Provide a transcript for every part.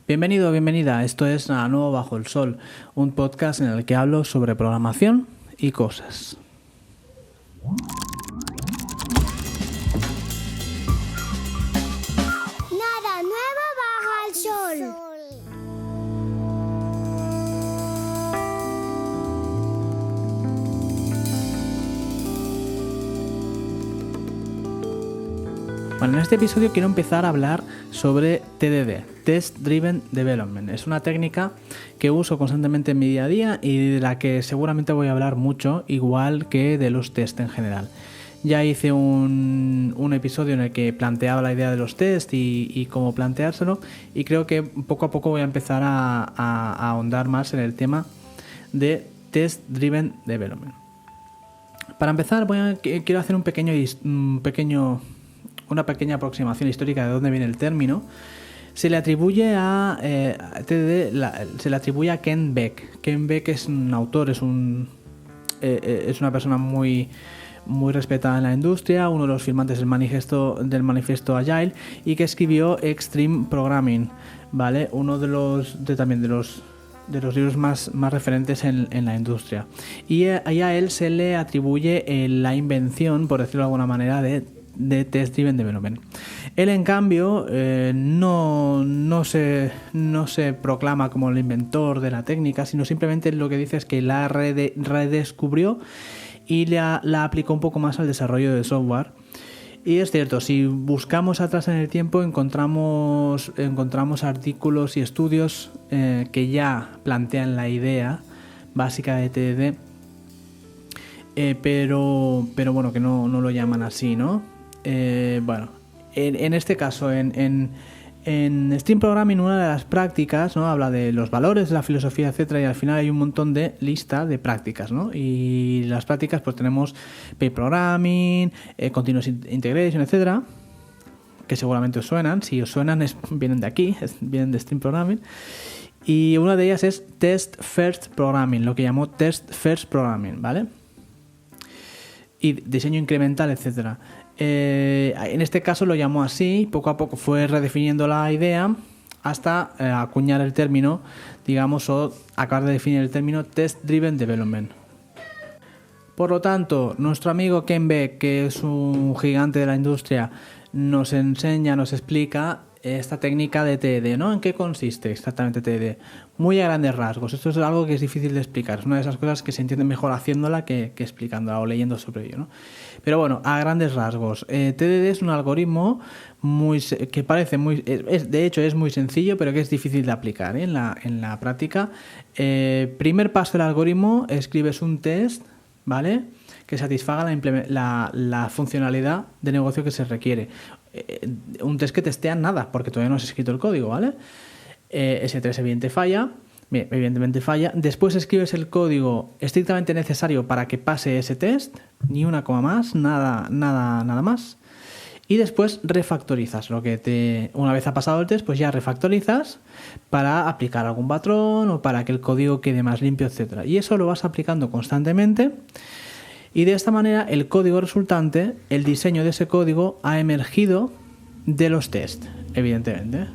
Bienvenido o bienvenida, esto es Nada Nuevo Bajo el Sol, un podcast en el que hablo sobre programación y cosas. Nada nuevo bajo el sol. Bueno, en este episodio quiero empezar a hablar sobre TDD, Test Driven Development. Es una técnica que uso constantemente en mi día a día y de la que seguramente voy a hablar mucho, igual que de los test en general. Ya hice un episodio en el que planteaba la idea de los test y cómo planteárselo, y creo que poco a poco voy a empezar a ahondar más en el tema de Test Driven Development. Para empezar quiero hacer una pequeña aproximación histórica de dónde viene el término. Se le atribuye a TDD, se le atribuye a Ken Beck. Ken Beck es un autor, es una persona muy respetada en la industria, uno de los firmantes del manifiesto Agile, y que escribió Extreme Programming, ¿vale? Uno de los libros más referentes en la industria. Y a él se le atribuye la invención, por decirlo de alguna manera, de Test Driven Development. Él, en cambio, no se proclama como el inventor de la técnica, sino simplemente lo que dice es que la redescubrió y la aplicó un poco más al desarrollo de software. Y es cierto, si buscamos atrás en el tiempo encontramos artículos y estudios que ya plantean la idea básica de TDD, pero bueno, que no lo llaman así, ¿no? Bueno, en este caso, en Stream Programming, una de las prácticas, ¿no?, habla de los valores, de la filosofía, etcétera, y al final hay un montón de lista de prácticas, ¿no? Y las prácticas, pues tenemos Pair Programming, Continuous Integration, etcétera, que seguramente os suenan. Si os suenan, vienen de aquí, vienen de Stream Programming. Y una de ellas es Test First Programming, lo que llamó Test First Programming, ¿vale? Y diseño incremental, etcétera. En este caso lo llamó así, poco a poco fue redefiniendo la idea hasta acuñar el término, digamos, o acabar de definir el término Test Driven Development. Por lo tanto, nuestro amigo Ken Beck, que es un gigante de la industria, nos explica esta técnica de TDD, ¿no? ¿En qué consiste exactamente TDD? Muy a grandes rasgos. Esto es algo que es difícil de explicar. Es una de esas cosas que se entiende mejor haciéndola que explicándola o leyendo sobre ello, ¿no? Pero bueno, a grandes rasgos. TDD es un algoritmo que parece de hecho es muy sencillo, pero que es difícil de aplicar, ¿eh? en la práctica. Primer paso del algoritmo: escribes un test, ¿vale?, que satisfaga la funcionalidad de negocio que se requiere. Un test que testea nada, porque todavía no has escrito el código, ¿vale? Ese test evidentemente falla. Después escribes el código estrictamente necesario para que pase ese test, ni una coma más, nada más. Y después refactorizas. Una vez ha pasado el test, pues ya refactorizas para aplicar algún patrón o para que el código quede más limpio, etcétera. Y eso lo vas aplicando constantemente. Y de esta manera el código resultante, el diseño de ese código, ha emergido de los tests, evidentemente.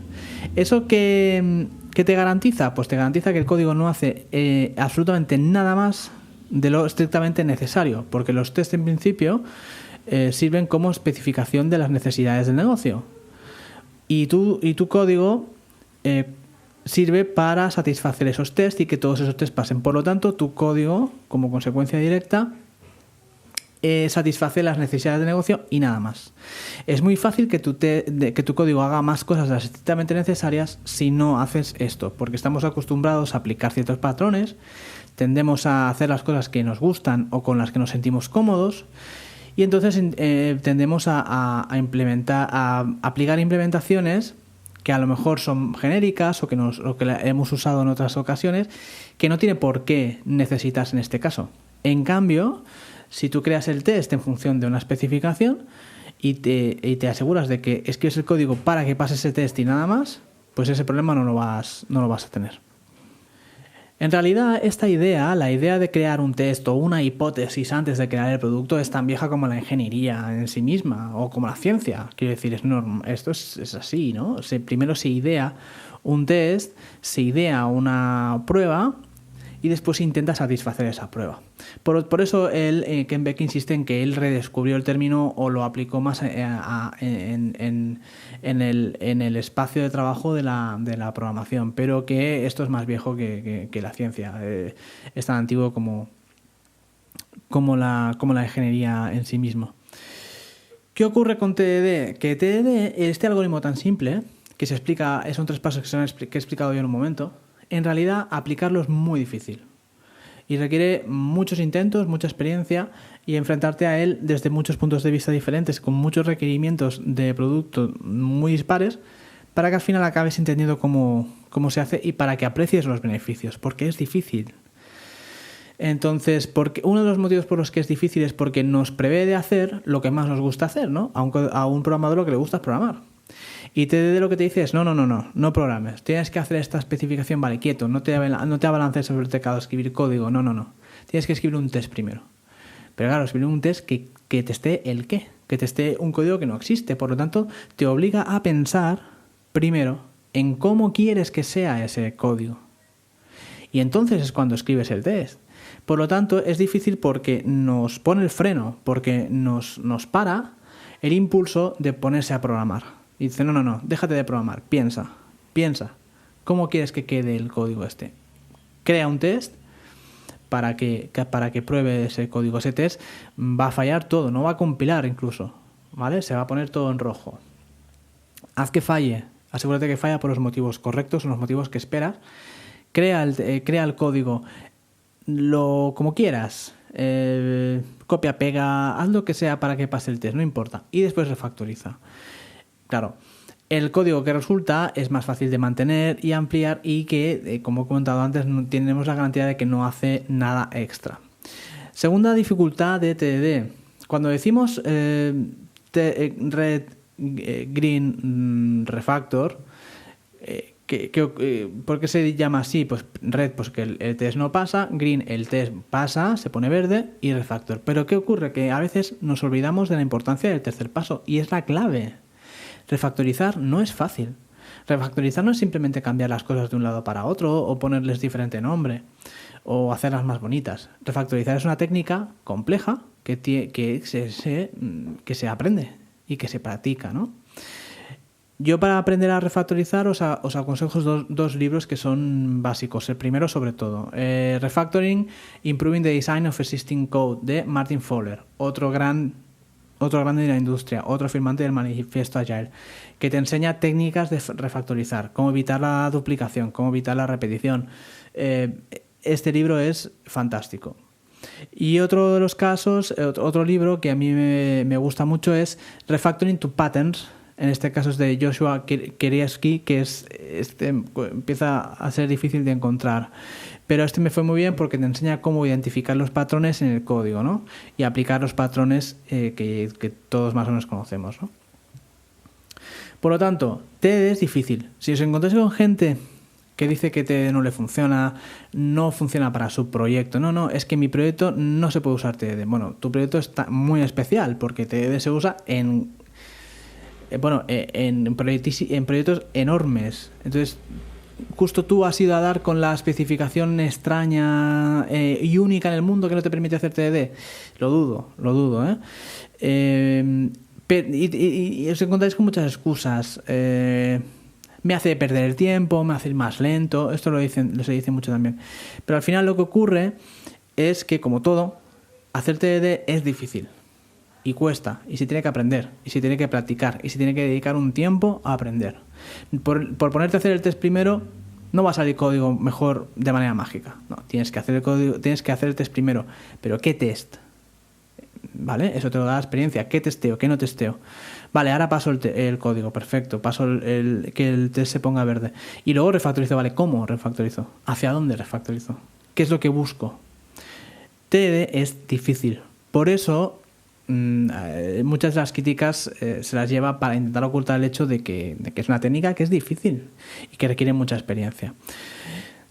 ¿Eso qué te garantiza? Pues te garantiza que el código no hace absolutamente nada más de lo estrictamente necesario, porque los tests en principio sirven como especificación de las necesidades del negocio. Y tu código sirve para satisfacer esos tests y que todos esos tests pasen. Por lo tanto, tu código, como consecuencia directa, satisface las necesidades de negocio y nada más. Es muy fácil que tu código haga más cosas de las estrictamente necesarias si no haces esto, porque estamos acostumbrados a aplicar ciertos patrones, tendemos a hacer las cosas que nos gustan o con las que nos sentimos cómodos, y entonces tendemos a aplicar implementaciones que a lo mejor son genéricas o que hemos usado en otras ocasiones, que no tiene por qué necesitarse en este caso. En cambio, si tú creas el test en función de una especificación y te aseguras de que escribes el código para que pase ese test y nada más, pues ese problema no lo vas a tener. En realidad, esta idea, la idea de crear un test o una hipótesis antes de crear el producto, es tan vieja como la ingeniería en sí misma o como la ciencia. Quiero decir, esto es así, ¿no? Primero se idea un test, se idea una prueba y después se intenta satisfacer esa prueba. Por eso Ken Beck insiste en que él redescubrió el término o lo aplicó más en el espacio de trabajo de la programación, pero que esto es más viejo que la ciencia. Es tan antiguo como la ingeniería en sí mismo. ¿Qué ocurre con TDD? Que TDD, este algoritmo tan simple, que se explica, son 3 pasos que he explicado yo en un momento, en realidad aplicarlo es muy difícil y requiere muchos intentos, mucha experiencia y enfrentarte a él desde muchos puntos de vista diferentes, con muchos requerimientos de producto muy dispares, para que al final acabes entendiendo cómo se hace y para que aprecies los beneficios, porque es difícil. Entonces, uno de los motivos por los que es difícil es porque nos prevé de hacer lo que más nos gusta hacer, ¿no? A un programador lo que le gusta es programar. Y TDD lo que te dice es, no programes. Tienes que hacer esta especificación, vale, quieto, no te abalances sobre el teclado a escribir código, no. Tienes que escribir un test primero. Pero claro, escribir un test que teste el qué, que teste un código que no existe. Por lo tanto, te obliga a pensar primero en cómo quieres que sea ese código. Y entonces es cuando escribes el test. Por lo tanto, es difícil porque nos pone el freno, porque nos para el impulso de ponerse a programar. Y dice, no, déjate de programar, piensa, ¿cómo quieres que quede el código este? Crea un test para que pruebe ese código. Ese test va a fallar todo, no va a compilar incluso, ¿vale? Se va a poner todo en rojo. Haz que falle, asegúrate que falla por los motivos correctos o los motivos que esperas. Crea el código como quieras, copia, pega, haz lo que sea para que pase el test, no importa. Y después refactoriza. Claro, el código que resulta es más fácil de mantener y ampliar y que, como he comentado antes, tenemos la garantía de que no hace nada extra. Segunda dificultad de TDD. Cuando decimos red, green, refactor, ¿por qué se llama así? Pues red, pues que el test no pasa, green, el test pasa, se pone verde, y refactor. Pero ¿qué ocurre? Que a veces nos olvidamos de la importancia del tercer paso y es la clave. Refactorizar no es fácil. Refactorizar no es simplemente cambiar las cosas de un lado para otro o ponerles diferente nombre o hacerlas más bonitas. Refactorizar es una técnica compleja que se aprende y que se practica, ¿no? Yo para aprender a refactorizar os aconsejo dos libros que son básicos. El primero sobre todo, Refactoring, Improving the Design of Existing Code, de Martin Fowler, otro grande de la industria, otro firmante del manifiesto Agile, que te enseña técnicas de refactorizar, cómo evitar la duplicación, cómo evitar la repetición. Este libro es fantástico. Y otro de los casos, otro libro que a mí me gusta mucho es Refactoring to Patterns. En este caso es de Joshua Kerievsky, que empieza a ser difícil de encontrar. Pero me fue muy bien porque te enseña cómo identificar los patrones en el código, ¿no? Y aplicar los patrones que todos más o menos conocemos, ¿no? Por lo tanto, TDD es difícil. Si os encontráis con gente que dice que TDD no le funciona, no funciona para su proyecto, no, es que mi proyecto no se puede usar TDD. Bueno, tu proyecto está muy especial porque TDD se usa en proyectos enormes. Entonces, justo tú has ido a dar con la especificación extraña y única en el mundo que no te permite hacer TDD. Lo dudo, y os encontráis con muchas excusas. Me hace perder el tiempo, me hace ir más lento. Esto se dice mucho también. Pero al final lo que ocurre es que, como todo, hacer TDD es difícil. Y cuesta, y se tiene que aprender, y se tiene que practicar, y se tiene que dedicar un tiempo a aprender. Por ponerte a hacer el test primero, no va a salir código mejor de manera mágica. No, tienes que hacer el test primero. Pero ¿qué test? ¿Vale? Eso te lo da la experiencia. ¿Qué testeo? ¿Qué no testeo? Vale, ahora paso el código, perfecto. Paso que el test se ponga verde. Y luego refactorizo, ¿vale? ¿Cómo refactorizo? ¿Hacia dónde refactorizo? ¿Qué es lo que busco? TDD es difícil. Por eso muchas de las críticas se las lleva para intentar ocultar el hecho de que es una técnica que es difícil y que requiere mucha experiencia.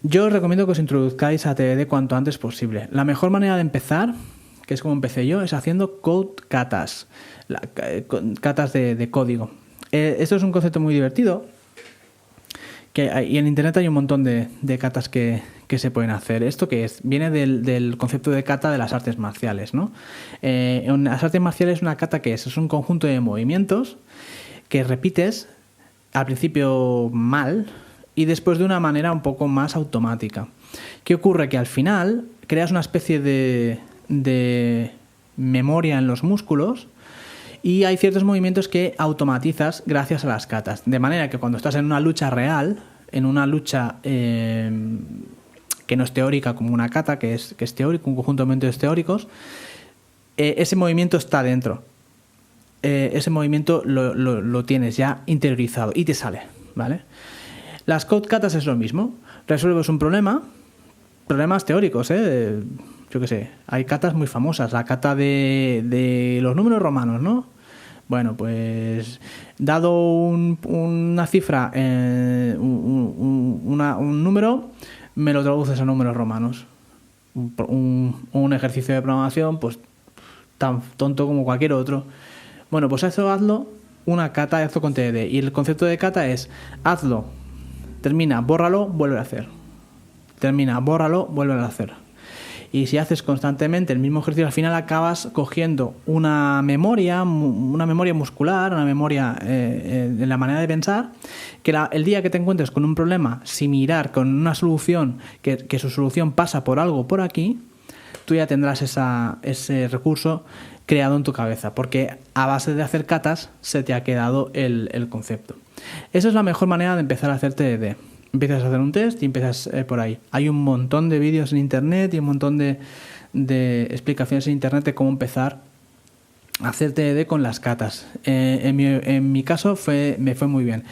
Yo os recomiendo que os introduzcáis a TDD cuanto antes posible. La mejor manera de empezar, que es como empecé yo, es haciendo code katas, catas de código. Esto es un concepto muy divertido Y en internet hay un montón de catas que se pueden hacer. ¿Esto qué es? Viene del concepto de kata de las artes marciales, ¿no? En las artes marciales una kata ¿qué es? Es un conjunto de movimientos que repites al principio mal y después de una manera un poco más automática. ¿Qué ocurre? Que al final creas una especie de memoria en los músculos y hay ciertos movimientos que automatizas gracias a las katas. De manera que cuando estás en una lucha real, en una lucha que no es teórica como una kata, que es teórico, un conjunto de movimientos teóricos, ese movimiento está dentro. Ese movimiento lo tienes ya interiorizado y te sale, ¿vale? Las code katas es lo mismo. Resuelves un problema, problemas teóricos, yo qué sé, hay katas muy famosas, la kata de los números romanos, ¿no? Bueno, pues dado una cifra, un número, me lo traduces a números romanos. Un ejercicio de programación, pues tan tonto como cualquier otro. Bueno, pues eso hazlo una kata, hazlo con TDD. Y el concepto de kata es hazlo, termina, bórralo, vuelve a hacer. Termina, bórralo, vuelve a hacer. Y si haces constantemente el mismo ejercicio, al final acabas cogiendo una memoria muscular, una memoria en la manera de pensar, que el día que te encuentres con un problema similar, con una solución, que su solución pasa por algo por aquí, tú ya tendrás ese recurso creado en tu cabeza, porque a base de hacer katas se te ha quedado el concepto. Esa es la mejor manera de empezar a hacer TDD. Empiezas a hacer un test y empiezas por ahí. Hay un montón de vídeos en internet y un montón de explicaciones en internet de cómo empezar a hacer TDD con las katas. En mi caso me fue muy bien.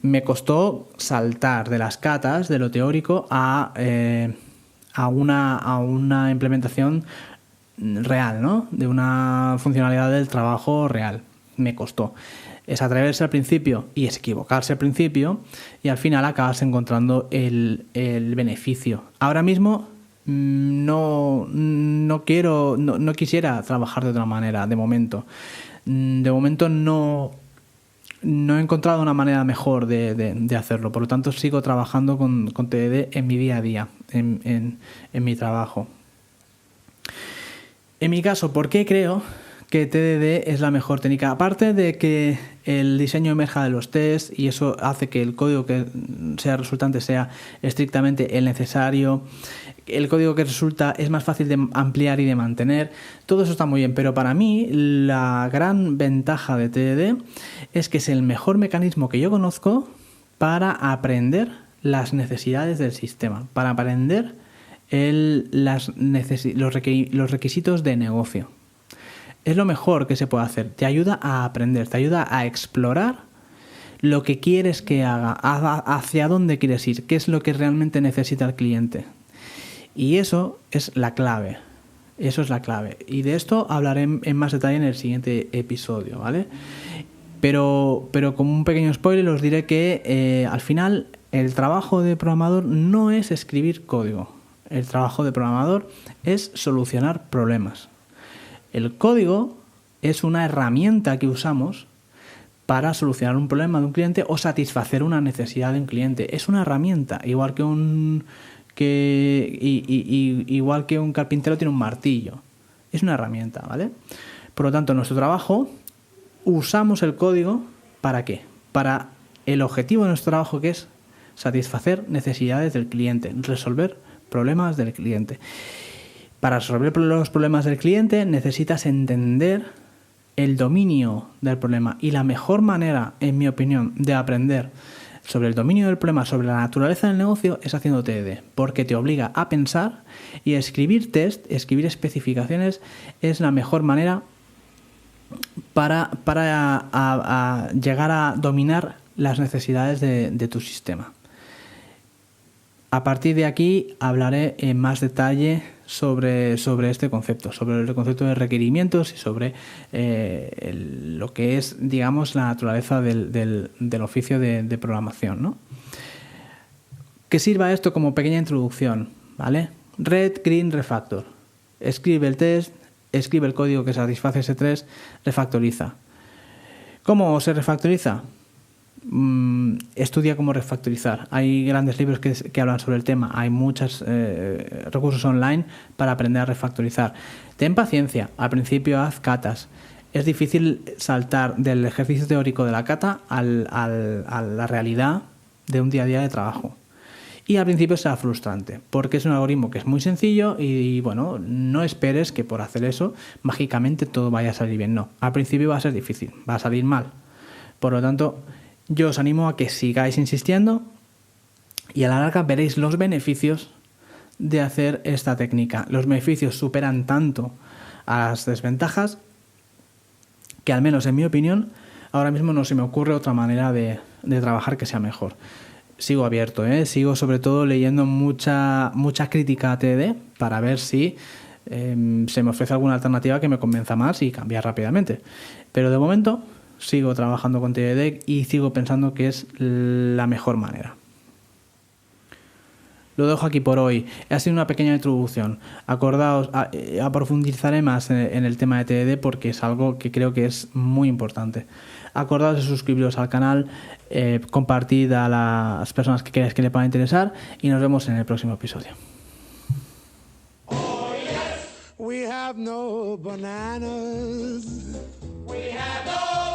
Me costó saltar de las katas, de lo teórico, a una implementación real, ¿no? De una funcionalidad del trabajo real. Me costó. Es atreverse al principio y es equivocarse al principio y al final acabas encontrando el beneficio. Ahora mismo no quisiera trabajar de otra manera, de momento. De momento no he encontrado una manera mejor de hacerlo, por lo tanto sigo trabajando con TDD en mi día a día, en mi trabajo. En mi caso, ¿por qué creo que TDD es la mejor técnica? Aparte de que el diseño emerja de los tests y eso hace que el código que sea resultante sea estrictamente el necesario, el código que resulta es más fácil de ampliar y de mantener, todo eso está muy bien, pero para mí la gran ventaja de TDD es que es el mejor mecanismo que yo conozco para aprender las necesidades del sistema, para aprender los requisitos de negocio. Es lo mejor que se puede hacer. Te ayuda a aprender, te ayuda a explorar lo que quieres que haga, hacia dónde quieres ir, qué es lo que realmente necesita el cliente. Y eso es la clave. Eso es la clave. Y de esto hablaré en más detalle en el siguiente episodio, ¿vale? Pero como un pequeño spoiler os diré que al final el trabajo de programador no es escribir código. El trabajo de programador es solucionar problemas. El código es una herramienta que usamos para solucionar un problema de un cliente o satisfacer una necesidad de un cliente. Es una herramienta, igual que un carpintero tiene un martillo. Es una herramienta, ¿vale? Por lo tanto, en nuestro trabajo usamos el código ¿para qué? Para el objetivo de nuestro trabajo, que es satisfacer necesidades del cliente, resolver problemas del cliente. Para resolver los problemas del cliente necesitas entender el dominio del problema y la mejor manera, en mi opinión, de aprender sobre el dominio del problema, sobre la naturaleza del negocio, es haciendo TDD, porque te obliga a pensar y a escribir test, escribir especificaciones es la mejor manera para llegar a dominar las necesidades de tu sistema. A partir de aquí hablaré en más detalle sobre este concepto, sobre el concepto de requerimientos y sobre lo que es, digamos, la naturaleza del oficio de programación, ¿no? Que sirva esto como pequeña introducción, ¿vale? Red, green, refactor. Escribe el test, escribe el código que satisface ese test, refactoriza. ¿Cómo se refactoriza? estudia cómo refactorizar. Hay grandes libros que hablan sobre el tema. Hay muchos recursos online para aprender a refactorizar. Ten paciencia. Al principio haz catas. Es difícil saltar del ejercicio teórico de la cata a la realidad de un día a día de trabajo. Y al principio será frustrante, porque es un algoritmo que es muy sencillo y bueno, no esperes que por hacer eso mágicamente todo vaya a salir bien. No, al principio va a ser difícil, va a salir mal. Por lo tanto, yo os animo a que sigáis insistiendo y a la larga veréis los beneficios de hacer esta técnica. Los beneficios superan tanto a las desventajas que, al menos en mi opinión, ahora mismo no se me ocurre otra manera de trabajar que sea mejor. Sigo abierto, sigo sobre todo leyendo mucha crítica a TDD para ver si se me ofrece alguna alternativa que me convenza más y cambiar rápidamente. Pero de momento sigo trabajando con TDD y sigo pensando que es la mejor manera. Lo dejo aquí por hoy. Ha sido una pequeña introducción. Acordaos, profundizaré más en el tema de TDD porque es algo que creo que es muy importante. Acordaos de suscribiros al canal, compartid a las personas que creáis que le puedan interesar y nos vemos en el próximo episodio. Oh, yes. We have no bananas. We have no